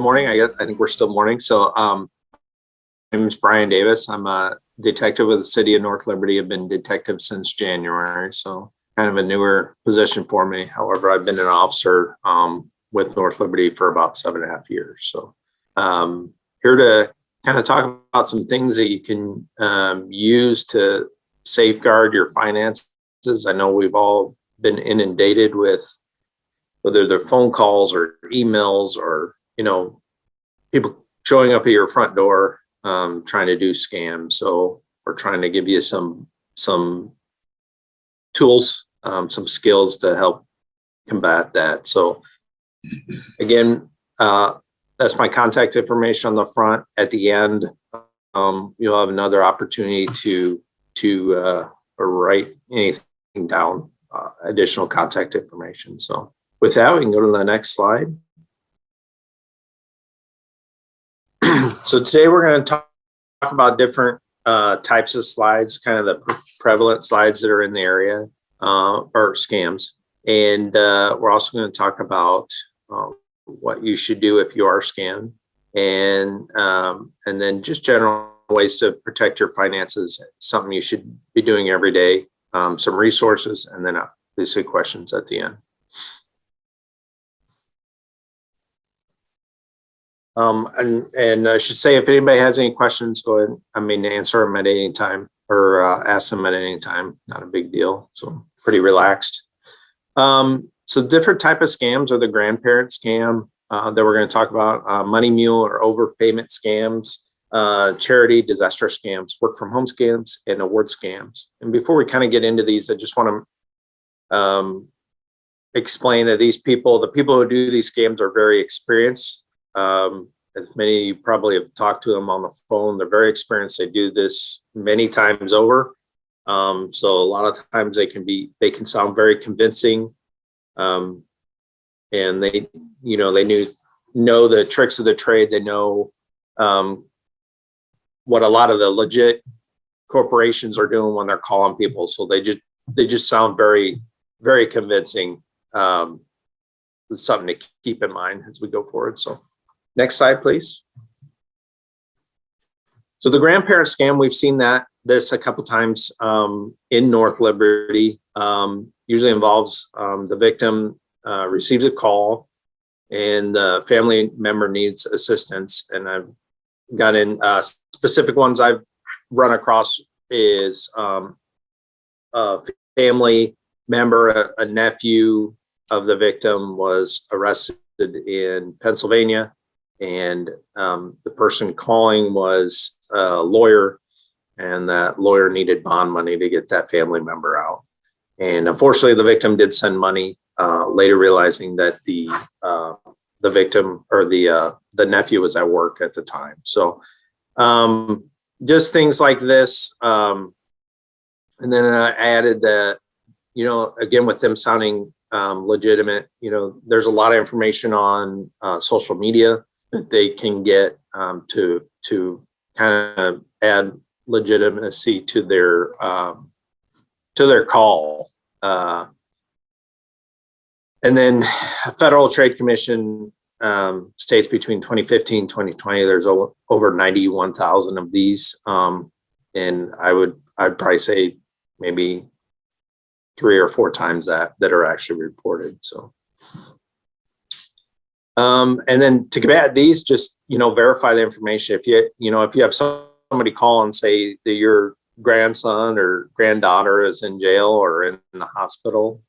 morning. I think we're still morning. So, my name is Bryan Davis. I'm a detective with the city of North Liberty. I've been detective since January, so kind of a newer position for me. However, I've been an officer with North Liberty for about 7.5 years. So, here to kind of talk about some things that you can use to safeguard your finances. I know we've all been inundated with whether they're phone calls or emails or, people showing up at your front door trying to do scams. So we're trying to give you some tools, some skills to help combat that. So again, that's my contact information on the front. At the end, you'll have another opportunity to write anything down, additional contact information. So with that, we can go to the next slide. So today we're going to talk about different types of slides, kind of the prevalent slides that are in the area, or scams. And we're also going to talk about what you should do if you are scammed, and then just general ways to protect your finances, something you should be doing every day, some resources, and then obviously questions at the end. And I should say, if anybody has any questions, go ahead. Answer them at any time, or ask them at any time. Not a big deal. So pretty relaxed. So different type of scams are the grandparent scam that we're going to talk about, money mule or overpayment scams, charity, disaster scams, work from home scams, and award scams. And before we kind of get into these, I just want to explain that the people who do these scams are very experienced. As many of you probably have talked to them on the phone, they're very experienced. They do this many times over. So a lot of times they can sound very convincing. And they know the tricks of the trade. They know what a lot of the legit corporations are doing when they're calling people. So they just sound very, very convincing. It's something to keep in mind as we go forward. So next slide, please. So the grandparent scam, we've seen this a couple times in North Liberty. Usually involves the victim receives a call and the family member needs assistance. And I've got in specific ones I've run across is a family member, a nephew of the victim was arrested in Pennsylvania. And the person calling was a lawyer, and that lawyer needed bond money to get that family member out. And unfortunately, the victim did send money, later realizing that the victim or the nephew was at work at the time. So just things like this. And then I added that, again, with them sounding legitimate, there's a lot of information on social media that they can get to kind of add legitimacy to their call. And then Federal Trade Commission states between 2015 and 2020, there's over 91,000 of these. And I'd probably say maybe 3 or 4 times that are actually reported. So. And then to combat these, just, verify the information. If you have somebody call and say that your grandson or granddaughter is in jail or in the hospital,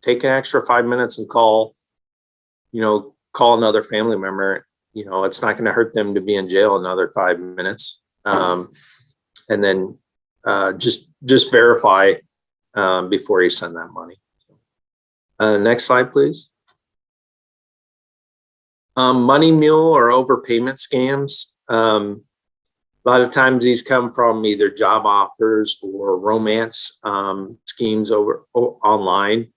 take an extra 5 minutes and call another family member. It's not going to hurt them to be in jail another 5 minutes. And then just verify before you send that money. Next slide, please. Money mule or overpayment scams. A lot of times these come from either job offers or romance schemes online.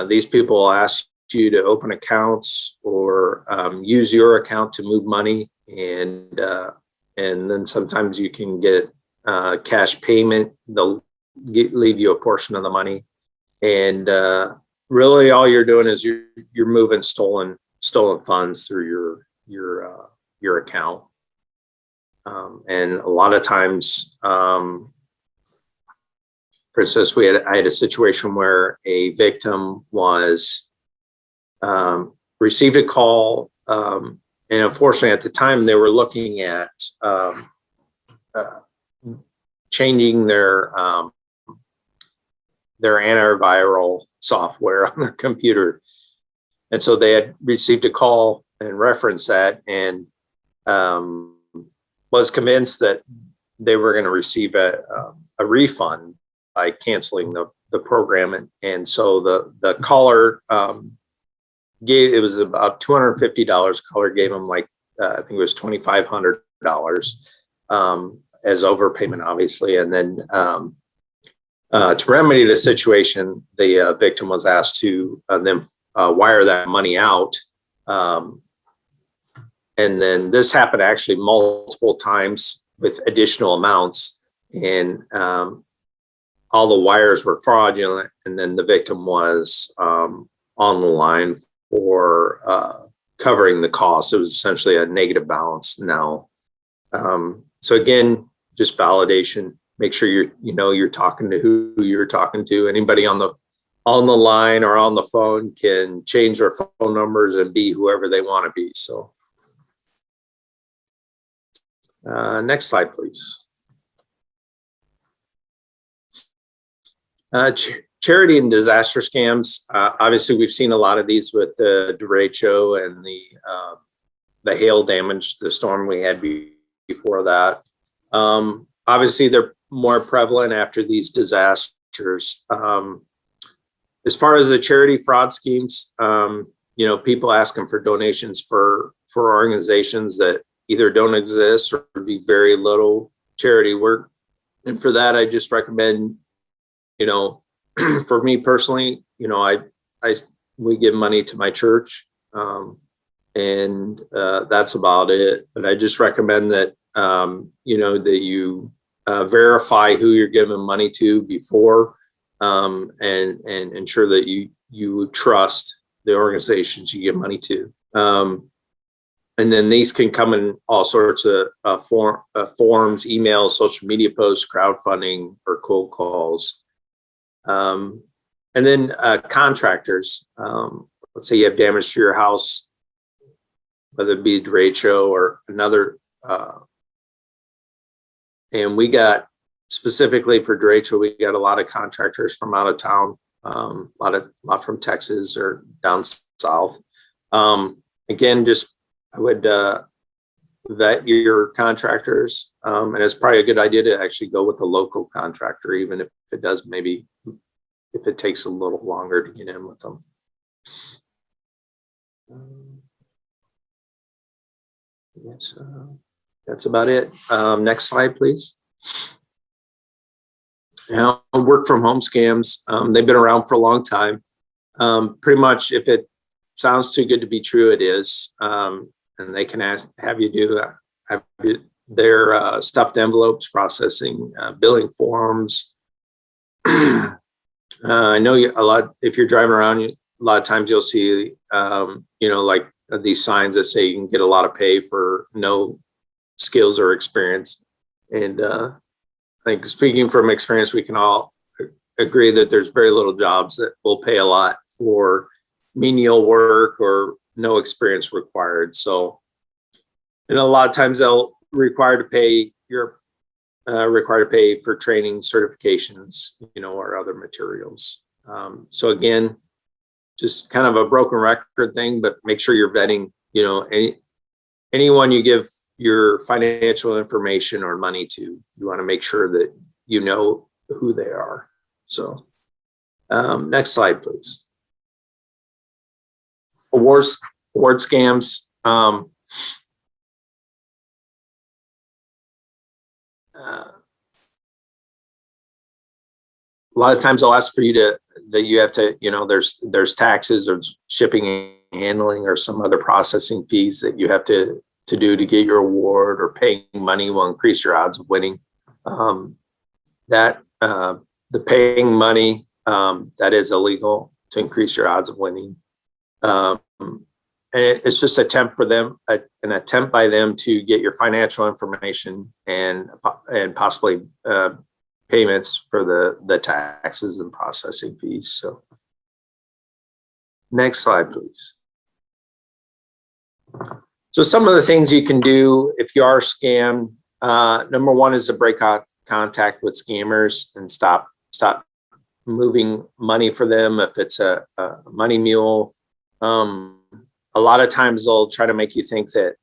These people will ask you to open accounts or use your account to move money, and then sometimes you can get cash payment. They'll leave you a portion of the money, and really all you're doing is you're moving stolen stolen funds through your account. And a lot of times, for instance, I had a situation where a victim was received a call, and unfortunately at the time they were looking at changing their antiviral software on their computer. And so they had received a call and referenced that, and was convinced that they were going to receive a refund by canceling the program. And so the caller it was about $250. Caller gave them I think it was $2,500 as overpayment, obviously. And then to remedy the situation, the victim was asked to then wire that money out. And then this happened actually multiple times with additional amounts, and all the wires were fraudulent. And then the victim was on the line for covering the cost. It was essentially a negative balance now. So again, just validation. Make sure you're talking to who you're talking to. Anybody on the line or on the phone can change their phone numbers and be whoever they want to be. So next slide, please. Charity and disaster scams. Obviously, we've seen a lot of these with the derecho and the hail damage, the storm we had before that. Obviously, they're more prevalent after these disasters. As far as the charity fraud schemes, people asking for donations for organizations that either don't exist or do very little charity work. And for that, I just recommend, for me personally, we give money to my church, and that's about it. But I just recommend that, that you verify who you're giving money to before, and ensure that you trust the organizations you give money to. And then these can come in all sorts of forms, emails, social media posts, crowdfunding, or cold calls. And then contractors. Let's say you have damage to your house, whether it be derecho or another. And we got, specifically for derecho, we got a lot of contractors from out of town, a lot from Texas or down south. Again, I would vet your contractors, and it's probably a good idea to actually go with the local contractor, even if it does, maybe if it takes a little longer to get in with them. Yes, that's about it. Next slide, please. Now, work from home scams. They've been around for a long time. Pretty much, if it sounds too good to be true, it is. And they can have you do their stuffed envelopes, processing billing forms. I know if you're driving around, a lot of times you'll see, like these signs that say you can get a lot of pay for no skills or experience. And I think, speaking from experience, we can all agree that there's very little jobs that will pay a lot for menial work or no experience required. So, and a lot of times they'll require to pay for training, certifications, or other materials. So again, just kind of a broken record thing, but make sure you're vetting, anyone you give your financial information or money to, you want to make sure that you know who they are. So next slide, please. Award scams. A lot of times they'll ask for you have to, there's taxes or shipping and handling or some other processing fees that you have to do to get your award, or paying money will increase your odds of winning. The paying money, that is illegal to increase your odds of winning. it's just an attempt by them to get your financial information and possibly payments for the taxes and processing fees. So next slide, please. So some of the things you can do if you are scammed, number one is to break contact with scammers and stop moving money for them. If it's a money mule, a lot of times they'll try to make you think that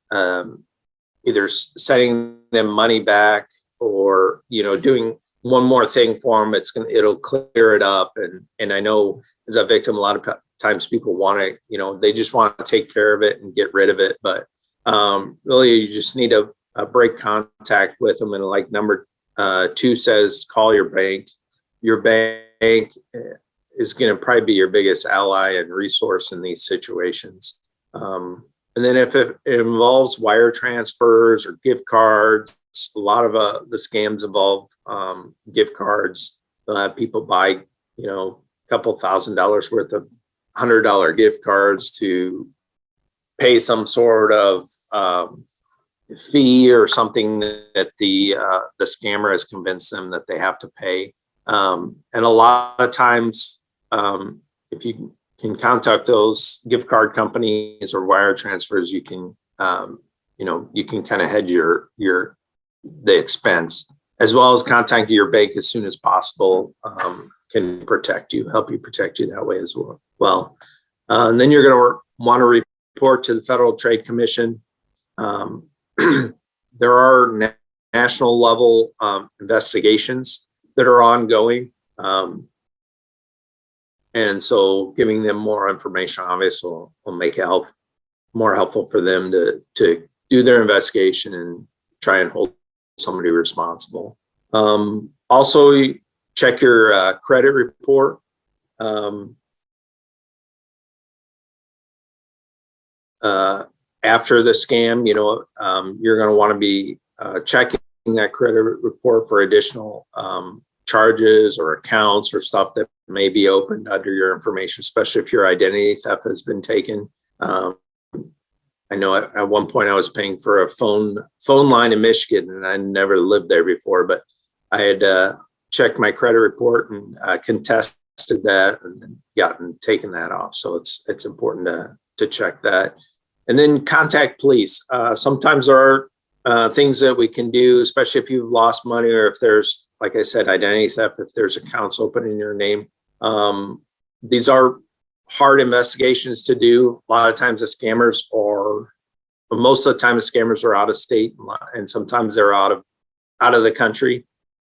either sending them money back or doing one more thing for them, it'll clear it up. And I know as a victim, a lot of times people want to, they just want to take care of it and get rid of it. But really, you just need to break contact with them. And like number 2 says, call your bank. Your bank is going to probably be your biggest ally and resource in these situations. And then if it involves wire transfers or gift cards, a lot of the scams involve gift cards. They'll have people buy, a couple $1,000s worth of $100 gift cards to pay some sort of fee or something that the scammer has convinced them that they have to pay. And a lot of times, if you can contact those gift card companies or wire transfers, you can kind of hedge the expense, as well as contacting your bank as soon as possible can help you protect you that way as well. And then you're going to want to report to the Federal Trade Commission. There are national level investigations that are ongoing. And so giving them more information obviously will make it more helpful for them to do their investigation and try and hold somebody responsible. Also, check your credit report. After the scam, you're going to want to be checking that credit report for additional charges or accounts or stuff that may be opened under your information, especially if your identity theft has been taken. I know at one point I was paying for a phone line in Michigan, and I never lived there before, but I had checked my credit report and contested that and then taken that off. So it's important to check that. And then contact police. Sometimes there are things that we can do, especially if you've lost money or if there's, like I said, identity theft, if there's accounts open in your name. These are hard investigations to do. A lot of times most of the time the scammers are out of state, and sometimes they're out of the country.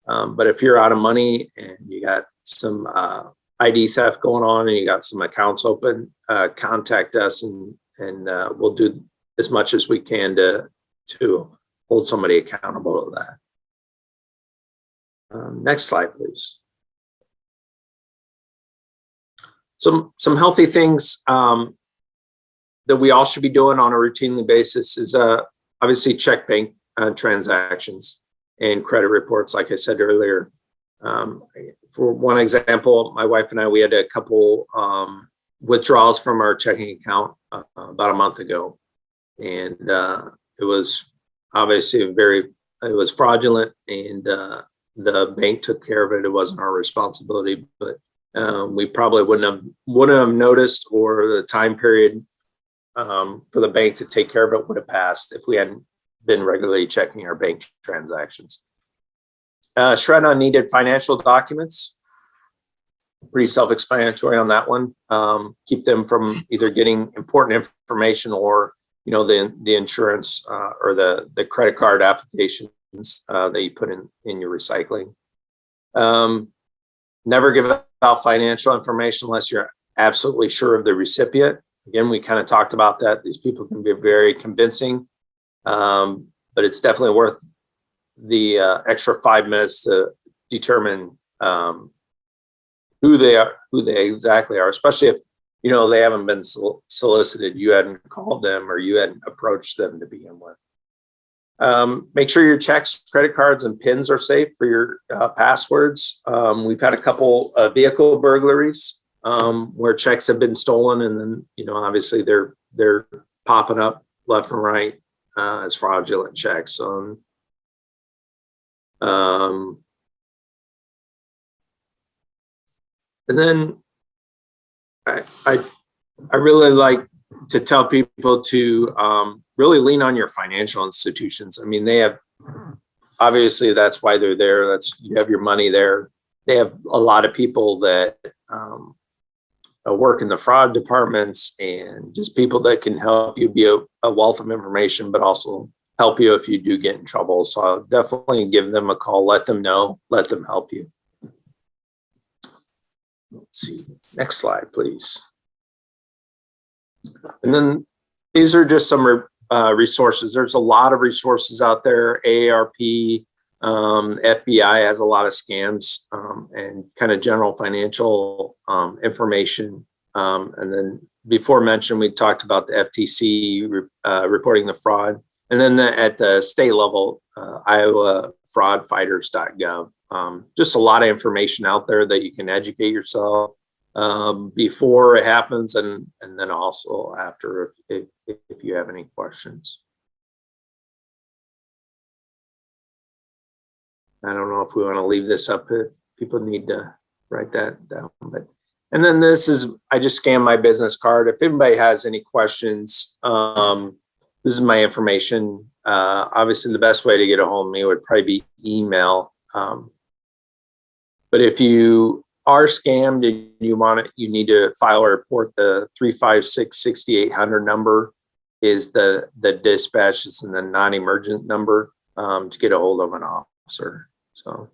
But if you're out of money and you got some ID theft going on and you got some accounts open, contact us and we'll do as much as we can to hold somebody accountable to that. Next slide, please. Some healthy things that we all should be doing on a routinely basis is obviously check bank transactions and credit reports, like I said earlier. For one example, my wife and I, we had a couple withdrawals from our checking account about a month ago. And it was obviously it was fraudulent, and the bank took care of it. It wasn't our responsibility, but we probably wouldn't have noticed, or the time period for the bank to take care of it would have passed if we hadn't been regularly checking our bank transactions. Shred unneeded financial documents. Pretty self-explanatory on that one. Keep them from either getting important information or the insurance or the credit card applications that you put in your recycling. Never give out financial information unless you're absolutely sure of the recipient. Again, we kind of talked about that. These people can be very convincing, but it's definitely worth the extra 5 minutes to determine who they exactly are, especially if they haven't been solicited, you hadn't called them, or you hadn't approached them to begin with. Make sure your checks, credit cards, and PINs are safe for your passwords. We've had a couple vehicle burglaries where checks have been stolen, and then obviously they're popping up left and right as fraudulent checks. And then I really like to tell people to really lean on your financial institutions. I mean, they have, obviously that's why they're there. You have your money there. They have a lot of people that work in the fraud departments and just people that can help you be a wealth of information, but also help you if you do get in trouble. So I'll definitely give them a call, let them know, let them help you. Let's see, next slide, please. And then these are just some resources. There's a lot of resources out there. AARP, FBI has a lot of scams and kind of general financial information. And then before mentioned, we talked about the FTC reporting the fraud. And then at the state level, Iowa fraudfighters.gov. Just a lot of information out there that you can educate yourself before it happens and then also after if you have any questions. I don't know if we want to leave this up if people need to write that down. And then this is, I just scanned my business card. If anybody has any questions, this is my information. Obviously, the best way to get a hold of me would probably be email. But if you are scammed and you need to file a report, the 356-6800 number is the dispatch. It's in the non-emergent number to get a hold of an officer. So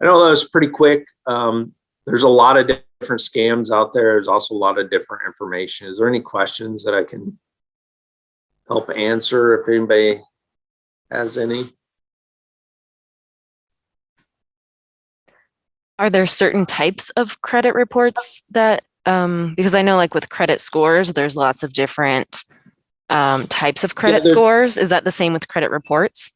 I know that was pretty quick. There's a lot of different scams out there. There's also a lot of different information. Is there any questions that I can help answer if anybody has any? Are there certain types of credit reports that, because I know like with credit scores, there's lots of different types of credit scores. Is that the same with credit reports?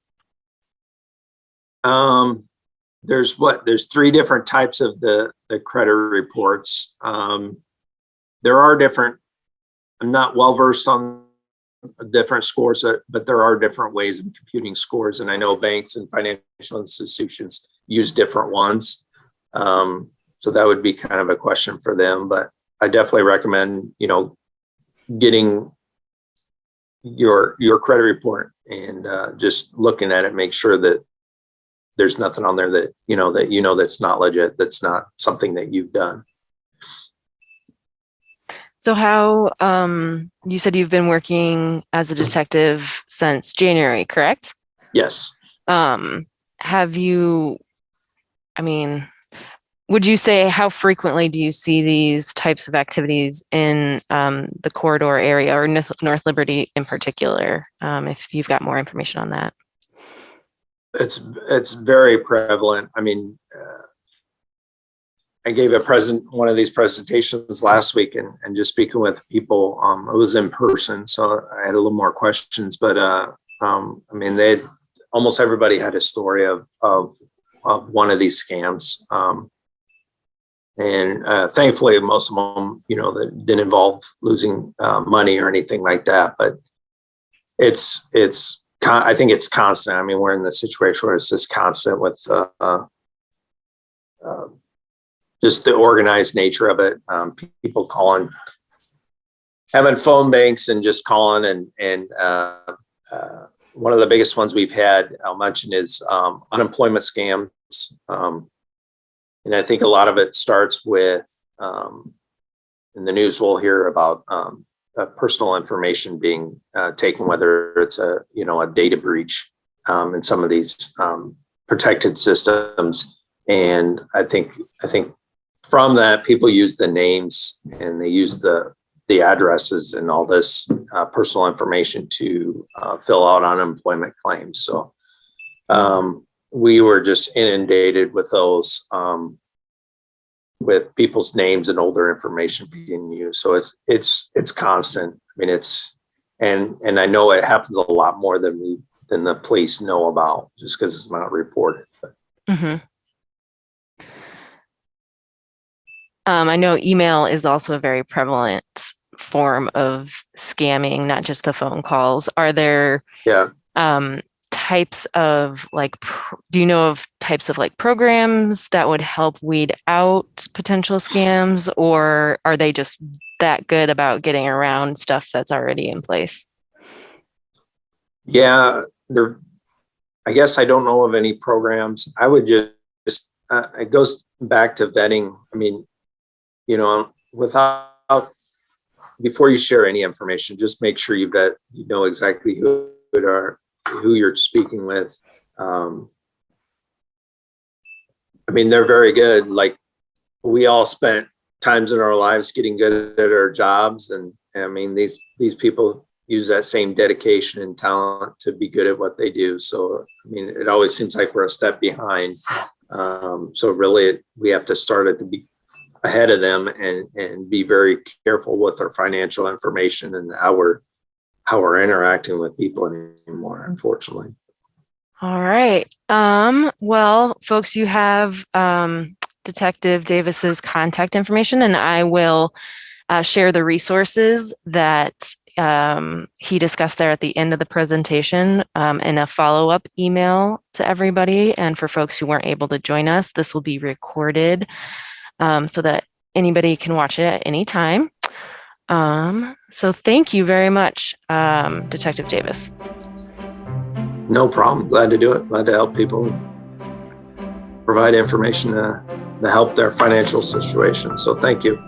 There's three different types of the credit reports. There are different, I'm not well versed on different scores, but there are different ways of computing scores. And I know banks and financial institutions use different ones. So that would be kind of a question for them, but I definitely recommend, getting your credit report and just looking at it, make sure that there's nothing on there that that's not legit, that's not something that you've done. So how, you said you've been working as a detective since January, correct? Yes. Would you say how frequently do you see these types of activities in the corridor area or North Liberty in particular? If you've got more information on that. It's very prevalent. I mean, I gave one of these presentations last week and just speaking with people, it was in person, so I had a little more questions, but almost everybody had a story of one of these scams. And thankfully, most of them, that didn't involve losing money or anything like that. But I think it's constant. I mean, we're in the situation where it's just constant with just the organized nature of it. People calling, having phone banks and just calling. And one of the biggest ones we've had, I'll mention, is unemployment scams. And I think a lot of it starts with, in the news, we'll hear about personal information being taken, whether it's a data breach in some of these protected systems. And I think from that, people use the names and they use the addresses and all this personal information to fill out unemployment claims. So we were just inundated with those, with people's names and older information being used. So it's constant. I mean, and I know it happens a lot more than the police know about, just because it's not reported. Mm-hmm. I know email is also a very prevalent form of scamming, not just the phone calls. Are there Yeah. types of do you know of types of like programs that would help weed out potential scams, or are they just that good about getting around stuff that's already in place? Yeah, I guess I don't know of any programs. I would just it goes back to vetting. I mean, without before you share any information, just make sure you know exactly who you're speaking with. I mean, they're very good. Like, we all spent times in our lives getting good at our jobs, and I mean, these people use that same dedication and talent to be good at what they do. So, I mean, it always seems like we're a step behind. So really, we have to start at the ahead of them and be very careful with our financial information and how we're interacting with people anymore, unfortunately. All right. Well, folks, you have Detective Davis's contact information, and I will share the resources that he discussed there at the end of the presentation in a follow-up email to everybody. And for folks who weren't able to join us, this will be recorded so that anybody can watch it at any time. So thank you very much, Detective Davis. No problem. Glad to do it. Glad to help people provide information to help their financial situation. So thank you.